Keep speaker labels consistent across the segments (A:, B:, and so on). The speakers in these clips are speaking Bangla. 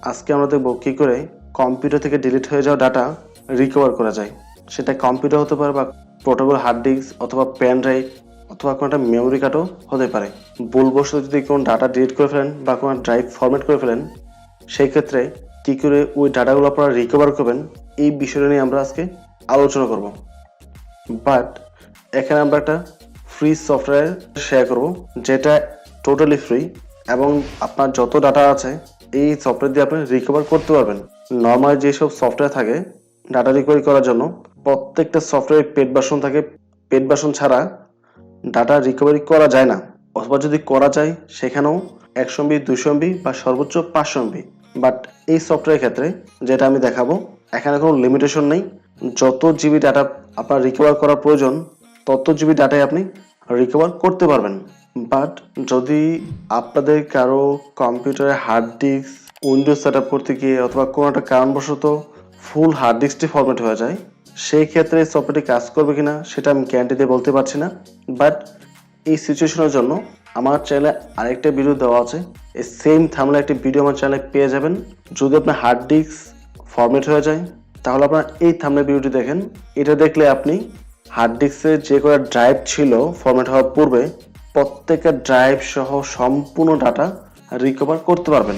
A: আজকে আমরা দেখব কী করে কম্পিউটার থেকে ডিলিট হয়ে যাওয়া ডাটা রিকভার করা যায়। সেটা কম্পিউটার হতে পারে বা পোর্টেবল হার্ড ডিস্ক অথবা পেন ড্রাইভ অথবা কোনো একটা মেমোরি কার্ডও হতে পারে। ভুলবশত যদি কোনো ডাটা ডিলিট করে ফেলেন বা কোনো ড্রাইভ ফরম্যাট করে ফেলেন, সেই ক্ষেত্রে কী করে ওই ডাটাগুলো আপনারা রিকভার করবেন, এই বিষয়টা নিয়ে আমরা আজকে আলোচনা করব। বাট এখানে আমরা একটা ফ্রি সফটওয়্যার শেয়ার করব, যেটা টোটালি ফ্রি এবং আপনার যত ডাটা আছে এই সফটওয়্যার দিয়ে আপনি রিকভার করতে পারবেন। নর্মালি যেসব সফটওয়্যার থাকে ডাটা রিকভারি করার জন্য, প্রত্যেকটা সফটওয়্যার পেড ভার্সন থাকে। পেড ভার্সন ছাড়া ডাটা রিকভারি করা যায় না, অথবা যদি করা যায় সেখানেও 100 MB 200 MB বা সর্বোচ্চ 500 MB। বাট এই সফটওয়্যারের ক্ষেত্রে যেটা আমি দেখাবো, এখানে কোনো লিমিটেশন নেই। যত জিবি ডাটা আপনার রিকভার করার প্রয়োজন তত জিবি ডাটাই আপনি রিকভার করতে পারবেন। বাট যদি আপনাদের কারো কম্পিউটারে hard disk Windows set up করতে গিয়ে অথবা কোনো একটা কারণবশত ফুল হার্ড ডিস্কটি ফরম্যাট হয়ে যায়, সেই ক্ষেত্রে সফটওয়্যারটি কাজ করবে কিনা সেটা আমি গ্যারান্টি দিয়ে বলতে পারছি না। বাট এই সিচুয়েশনের জন্য আমার চ্যানেলে আরেকটা ভিডিও দেওয়া আছে, এই সেম থামলে একটি ভিডিও আমার চ্যানেলে পেয়ে যাবেন। যদি আপনার হার্ড ডিস্ক ফরম্যাট হয়ে যায় তাহলে আপনার এই থামলে ভিডিওটি দেখেন। এটা দেখলে আপনি হার্ড ডিস্কে যে কটা ড্রাইভ ছিল ফরম্যাট হওয়ার পূর্বে প্রত্যেকটা ড্রাইভ সহ সম্পূর্ণ ডাটা রিকভার করতে পারবেন।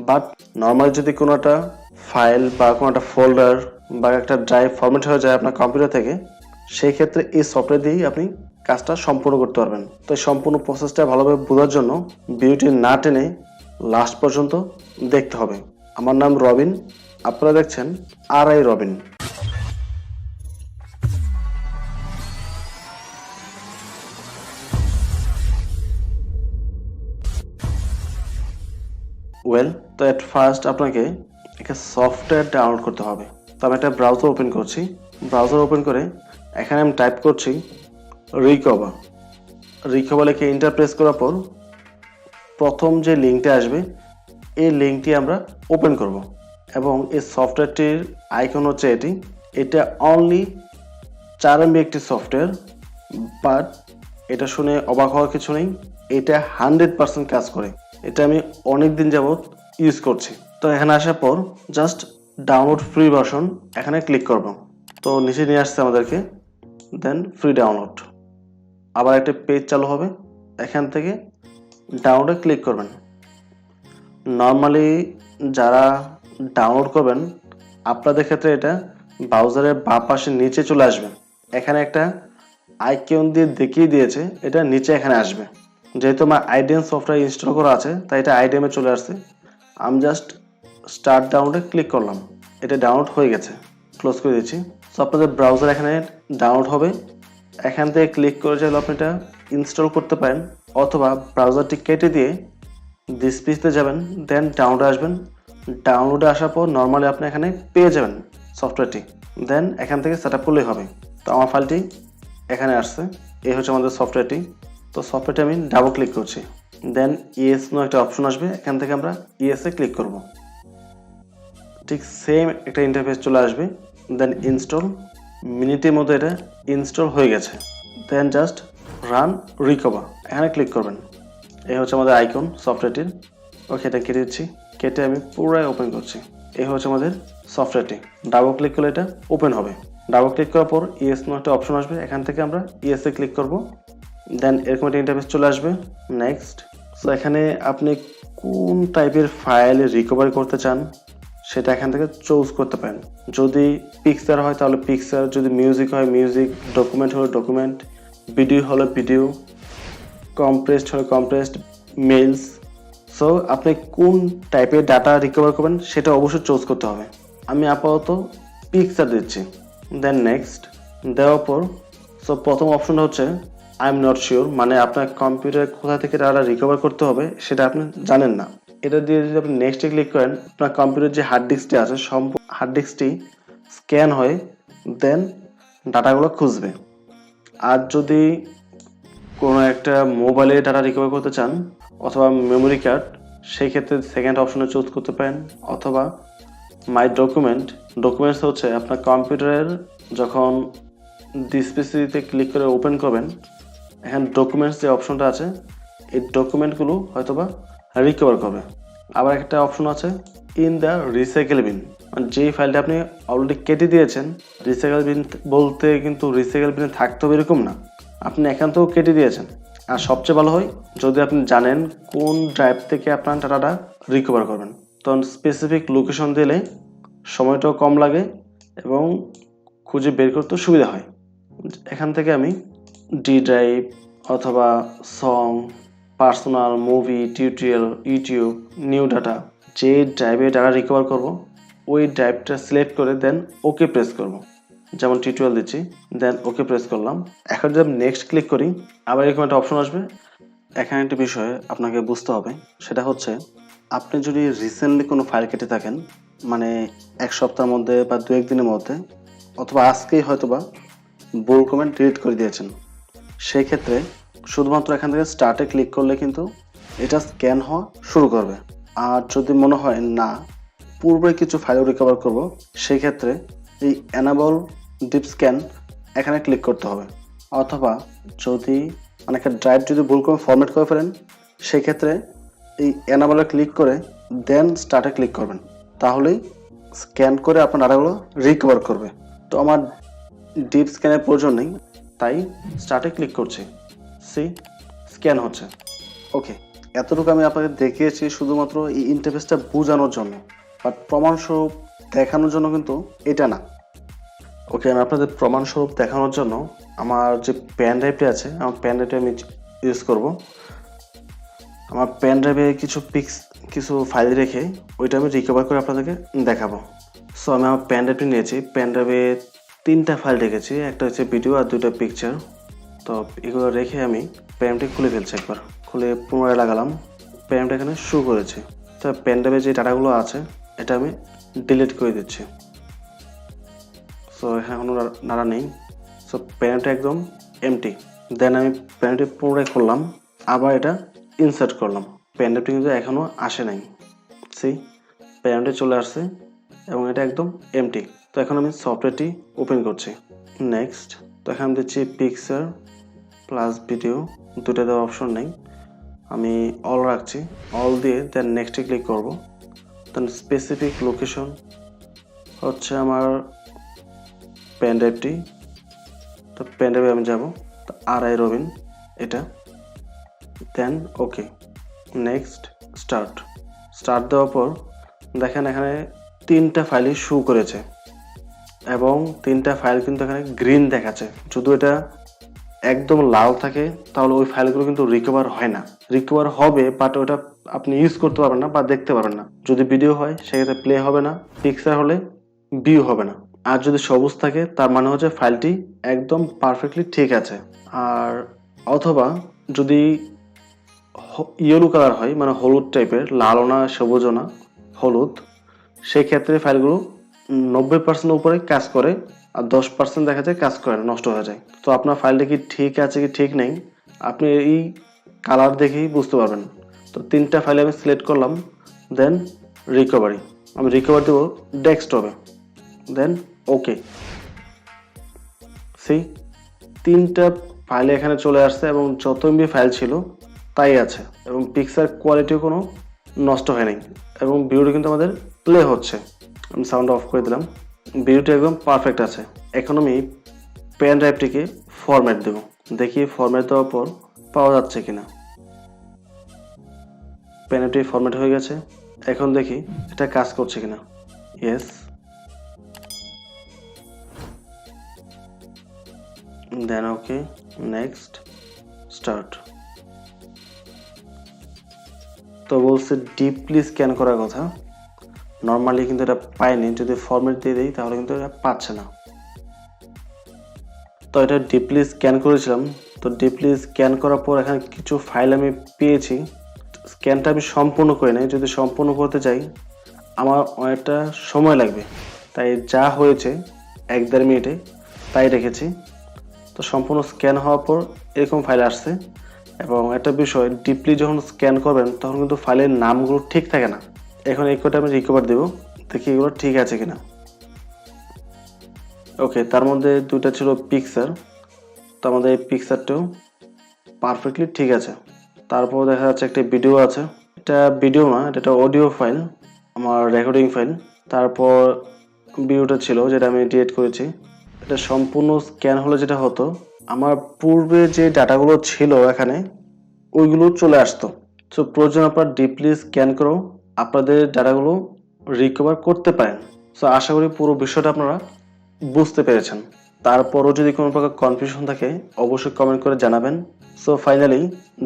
A: বাট নর্মালি যদি কোনো একটা ফাইল বা কোনো একটা ফোল্ডার বা একটা ড্রাইভ ফরম্যাট হয়ে যায় আপনার কম্পিউটার থেকে, সেই ক্ষেত্রে এই সফটওয়্যার দিয়েই আপনি কাজটা সম্পূর্ণ করতে পারবেন। তো এই সম্পূর্ণ প্রসেসটা ভালোভাবে বোঝার জন্য ভিডিওটি না টেনে লাস্ট পর্যন্ত দেখতে হবে। আমার নাম রবিন, আপনারা দেখছেন আই রবিন। তো এট ফার্স্ট আপনাকে একটা সফটওয়্যার ডাউনলোড করতে হবে। তো আমি একটা ব্রাউজার ওপেন করছি। ব্রাউজার ওপেন করে এখানে আমি টাইপ করছি রিকভার লিখে এন্টার প্রেস করার পর প্রথম যে লিঙ্কটা আসবে এই লিঙ্কটি আমরা ওপেন করব এবং এই সফটওয়্যারটির আইকন হচ্ছে এটা অনলি 4 MB একটি সফটওয়্যার। বাট এটা শুনে অবাক হওয়ার কিছু নেই, এটা 100% কাজ করে। এটা আমি অনেক দিন যাবত ইউজ করছি। তো এখানে আসার পর জাস্ট ডাউনলোড ফ্রি ভার্সন এখানে ক্লিক করব। তো নিচে নিয়ে আসছে আমাদেরকে, দেন ফ্রি ডাউনলোড। আবার একটা পেজ চালু হবে, এখান থেকে ডাউনলোডে ক্লিক করবেন। নর্মালি যারা ডাউনলোড করবেন আপনাদের ক্ষেত্রে এটা ব্রাউজারের বাম পাশে নিচে চলে আসবে। এখানে একটা আইকন দিয়ে দেখিয়ে দিয়েছে, এটা নিচে এখানে আসবে। যেহেতু আমার আইডিএম সফটওয়্যার ইনস্টল করা আছে তাই এটা আইডিএমে চলে আসছে। আমি জাস্ট স্টার্ট ডাউনলোডে ক্লিক করলাম, এটা ডাউনলোড হয়ে গেছে। ক্লোজ করে দিচ্ছি। সো আপনাদের ব্রাউজার এখানে ডাউনলোড হবে, এখান থেকে ক্লিক করে চাইলে আপনি এটা ইনস্টল করতে পারেন, অথবা ব্রাউজারটি কেটে দিয়ে ডিসপ্লেতে যাবেন, দেন ডাউনলোডে আসবেন। ডাউনলোডে আসার পর নর্মালি আপনি এখানে পেয়ে যাবেন সফটওয়্যারটি, দেন এখান থেকে সেট আপ করলেই হবে। তো আমার ফাইলটি এখানে আসছে, এই হচ্ছে আমাদের সফটওয়্যারটি। তো সফটওয়্যারটি আমি ডাবল ক্লিক করছি, দেন ইয়েস নো একটা অপশন আসবে, এখান থেকে আমরা ইয়েসে ক্লিক করব। ঠিক সেম একটা ইন্টারফেস চলে আসবে, দেন ইনস্টল। মিনিটের মধ্যে এটা ইনস্টল হয়ে গেছে। দেন জাস্ট রান রিকভার এখানে ক্লিক করবেন। এই হচ্ছে আমাদের আইকন সফটওয়্যারটির। ওকে, এটা কেটে দিচ্ছি, কেটে আমি পুরোই ওপেন করছি। এই হচ্ছে আমাদের সফটওয়্যারটি। ডাবল ক্লিক করলে এটা ওপেন হবে। ডাবল ক্লিক করার পর ইয়েস নো একটা অপশন আসবে, এখান থেকে আমরা ইয়েসে ক্লিক করব। দেন এরকম একটা ইন্টারফেস চলে আসবে। নেক্সট। সো এখানে আপনি কোন টাইপের ফাইল রিকভারি করতে চান সেটা এখান থেকে চুজ করতে পারেন। যদি পিকচার হয় তাহলে পিকচার, যদি মিউজিক হয় মিউজিক, ডকুমেন্ট হলে ডকুমেন্ট, ভিডিও হলে ভিডিও, কম্প্রেসড হলে কম্প্রেসড, মেইলস। সো আপনি কোন টাইপের ডাটা রিকভার করবেন সেটা অবশ্যই চুজ করতে হবে। আমি আপাতত পিকচার দিচ্ছি, দেন নেক্সট দেওয়ার পর সো প্রথম অপশনটা হচ্ছে আই এম নট শিওর, মানে আপনার কম্পিউটার কোথা থেকে ডাটা রিকভার করতে হবে সেটা আপনি জানেন না। এটা দিয়ে যদি আপনি নেক্সটে ক্লিক করেন, আপনার কম্পিউটার যে হার্ড ডিস্কটি আছে সম্পূর্ণ হার্ড ডিস্কটি স্ক্যান হয়ে দেন ডাটাগুলো খুঁজবে। আর যদি কোনো একটা মোবাইলে ডাটা রিকভার করতে চান অথবা মেমোরি কার্ড, সেই ক্ষেত্রে সেকেন্ড অপশনে চুজ করতে পারেন, অথবা মাই ডকুমেন্টস হচ্ছে আপনার কম্পিউটারের যখন ডিসপ্লেতে ক্লিক করে ওপেন করবেন, এখানে ডকুমেন্টস যে অপশনটা আছে এই ডকুমেন্টগুলো হয়তোবা রিকভার করবে। আবার একটা অপশন আছে ইন দ্য রিসাইকেল বিন, মানে যেই ফাইলটা আপনি অলরেডি কেটে দিয়েছেন, রিসাইকেল বিন বলতে কিন্তু রিসাইকেল বিনে থাকতে হবে এরকম না, আপনি একান্তও কেটে দিয়েছেন। আর সবচেয়ে ভালো হয় যদি আপনি জানেন কোন ড্রাইভ থেকে আপনার ডাটাটা রিকভার করবেন, তখন স্পেসিফিক লোকেশন দিলে সময়টাও কম লাগে এবং খুঁজে বের করতে সুবিধা হয়। এখান থেকে আমি ডি ড্রাইভ অথবা song, personal, movie, tutorial, YouTube, new data, যে ড্রাইভে ডাটা রিকভার করব ওই ড্রাইভটা সিলেক্ট করে দেন ওকে প্রেস করব। যেমন টিউটোরিয়াল দিচ্ছি, দেন ওকে প্রেস করলাম। এখন যদি আমি নেক্সট ক্লিক করি আবার এরকম একটা অপশন আসবে। এখানে একটা বিষয় আপনাকে বুঝতে হবে, সেটা হচ্ছে আপনি যদি রিসেন্টলি কোনো ফাইল কেটে থাকেন, মানে এক সপ্তাহের মধ্যে বা 2-1 দিনের মধ্যে, অথবা আজকেই হয়তোবা ভুল কমেন্ট ডিলিট করে দিয়েছেন, সেই ক্ষেত্রে শুধুমাত্র এখান থেকে স্টার্টে ক্লিক করলে কিন্তু এটা স্ক্যান হওয়া শুরু করবে। আর যদি মনে হয় না পূর্বে কিছু ফাইল রিকভার করব, সেই ক্ষেত্রে এই এনাবল ডিপ স্ক্যান এখানে ক্লিক করতে হবে। অথবা যদি মানে একটা ড্রাইভ যদি ভুল করে ফরম্যাট করে ফেলেন, সেই ক্ষেত্রে এই এনাবলে ক্লিক করে দেন স্টার্টে ক্লিক করবেন, তাহলেই স্ক্যান করে আপনার ডাটাগুলো রিকভার করবে। তো আমার ডিপ স্ক্যানের প্রয়োজন নেই, তাই স্টার্টে ক্লিক করছি, সি স্ক্যান হচ্ছে। ওকে, এতটুকু আমি আপনাকে দেখিয়েছি শুধুমাত্র এই ইন্টারফেসটা বোঝানোর জন্য, বাট প্রমাণস্বরূপ দেখানোর জন্য কিন্তু এটা না। ওকে, আমি আপনাদের প্রমাণস্বরূপ দেখানোর জন্য আমার যে পেন ড্রাইভটি আছে, আমার পেন ড্রাইভটি আমি ইউজ করব। আমার পেন ড্রাইভে কিছু ফাইল রেখে ওইটা আমি রিকভার করে আপনাদেরকে দেখাবো। সো আমি আমার পেন ড্রাইভটি নিয়েছি, পেন ড্রাইভে 3টা ফাইল রেখেছি, একটা হচ্ছে ভিডিও আর 2টা পিকচার। তো এগুলো রেখে আমি পেনটি খুলে ফেলছি, একবার খুলে পুনরায় লাগালাম, পেনটা এখানে শো করেছে। তো পেন ড্রাইভে যে ডাটাগুলো আছে এটা আমি ডিলিট করে দিচ্ছি। সো এখানে কোনো নাড়া নেই, সো পেনটা একদম এমটি। দেন আমি পেনটি পুনরায় খুললাম, আবার এটা ইনসার্ট করলাম, পেনড্রাইভটি কিন্তু এখনও আসে নাই। সি পেনড্রাইভ চলে আসছে এবং এটা একদম এমটি। তো এখন আমি সফটওয়্যারটি ওপেন করছি। নেক্সট, তো এখানে দিচ্ছি পিকচার প্লাস ভিডিও, দুটো দেওয়ার অপশন নেই, আমি অল রাখছি, অল দিয়ে দেন নেক্সটে ক্লিক করব। দেন স্পেসিফিক লোকেশন হচ্ছে আমার পেনড্রাইভটি, তো পেনড্রাইভে আমি যাব, তো rirobineee এটা, দেন ওকে, নেক্সট, স্টার্ট দেওয়ার পর দেখেন এখানে 3টা ফাইলই শো করেছে এবং 3টা ফাইল কিন্তু এখানে গ্রিন দেখাচ্ছে। যদি এটা একদম লাল থাকে তাহলে ওই ফাইলগুলো কিন্তু রিকভার হয় না, রিকভার হবে বাট ওটা আপনি ইউজ করতে পারবেন না বা দেখতে পারবেন না। যদি ভিডিও হয় সেক্ষেত্রে প্লে হবে না, পিকচার হলে ভিউ হবে না। আর যদি সবুজ থাকে তার মানে হচ্ছে ফাইলটি একদম পারফেক্টলি ঠিক আছে। আর অথবা যদি ইয়েলো কালার হয়, মানে হলুদ টাইপের, লালও না সবুজও না, হলুদ, সেই ক্ষেত্রে ফাইলগুলো 90% উপরে কাজ করে আর 10% দেখা যায় কাজ করে না, নষ্ট হয়ে যায়। তো আপনার ফাইলটা কি ঠিক আছে কি ঠিক নেই আপনি এই কালার দেখেই বুঝতে পারবেন। তো 3টা ফাইল আমি সিলেক্ট করলাম, দেন রিকভারি, আমি রিকভার দেবো ডেস্কটপে, দেন ওকে। সি 3টা ফাইল এখানে চলে আসছে এবং যত এমবি ফাইল ছিল তাই আছে এবং পিকচার কোয়ালিটিও কোনো নষ্ট হয়নি এবং ভিডিওটি কিন্তু আমাদের প্লে হচ্ছে। আমি সাউন্ড অফ করে দিলাম, ভিডিওটি একদম পারফেক্ট আছে। এখন আমি পেন ড্রাইভটিকে ফরম্যাট দেব, দেখি ফরম্যাট দেওয়ার পর পাওয়া যাচ্ছে কিনা। পেন ড্রাইভটি ফরম্যাট হয়ে গেছে, এখন দেখি এটা কাজ করছে কিনা। ইয়েস, দেন ওকে, নেক্সট, স্টার্ট। তো বলছে ডিপলি স্ক্যান করার কথা, নর্মালি কিন্তু এটা পাইনি, যদি ফরম্যাট দিয়ে দিই তাহলে কিন্তু এটা পাচ্ছে না। তো এটা ডিপলি স্ক্যান করেছিলাম, তো ডিপলি স্ক্যান করার পর এখানে কিছু ফাইল আমি পেয়েছি। স্ক্যানটা আমি সম্পূর্ণ করে নিই, যদি সম্পূর্ণ করতে চাই আমার অনেকটা সময় লাগবে, তাই যা হয়েছে 1-1.5 মিনিটে তাই রেখেছি। তো সম্পূর্ণ স্ক্যান হওয়ার পর এরকম ফাইল আসছে এবং একটা বিষয়, ডিপলি যখন স্ক্যান করবেন তখন কিন্তু ফাইলের নামগুলো ঠিক থাকে না। এখন এই কোডটা আমি রিকভার দেবো, দেখি এগুলো ঠিক আছে কিনা। ওকে, তার মধ্যে 2টা ছিল পিকচার, তো আমাদের এই পিকচারটাও পারফেক্টলি ঠিক আছে। তারপর দেখা যাচ্ছে একটা ভিডিও আছে, এটা ভিডিও না, এটা অডিও ফাইল, আমার রেকর্ডিং ফাইল। তারপর ভিডিওটা ছিল যেটা আমি ডিলিট করেছি। এটা সম্পূর্ণ স্ক্যান হলে যেটা হতো, আমার পূর্বে যে ডাটাগুলো ছিল এখানে ওইগুলো চলে আসতো। সো প্রয়োজন আপনার ডিপলি স্ক্যান করেও আপনাদের ডাটাগুলো রিকভার করতে পারেন। সো আশা করি পুরো বিষয়টা আপনারা বুঝতে পেরেছেন। তারপরও যদি কোনো প্রকার কনফিউশন থাকে অবশ্যই কমেন্ট করে জানাবেন। সো ফাইনালি,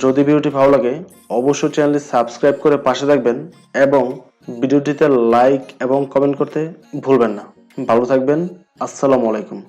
A: যদি ভিডিওটি ভালো লাগে অবশ্যই চ্যানেলটি সাবস্ক্রাইব করে পাশে থাকবেন এবং ভিডিওটিতে লাইক এবং কমেন্ট করতে ভুলবেন না। ভালো থাকবেন। আসসালামু আলাইকুম।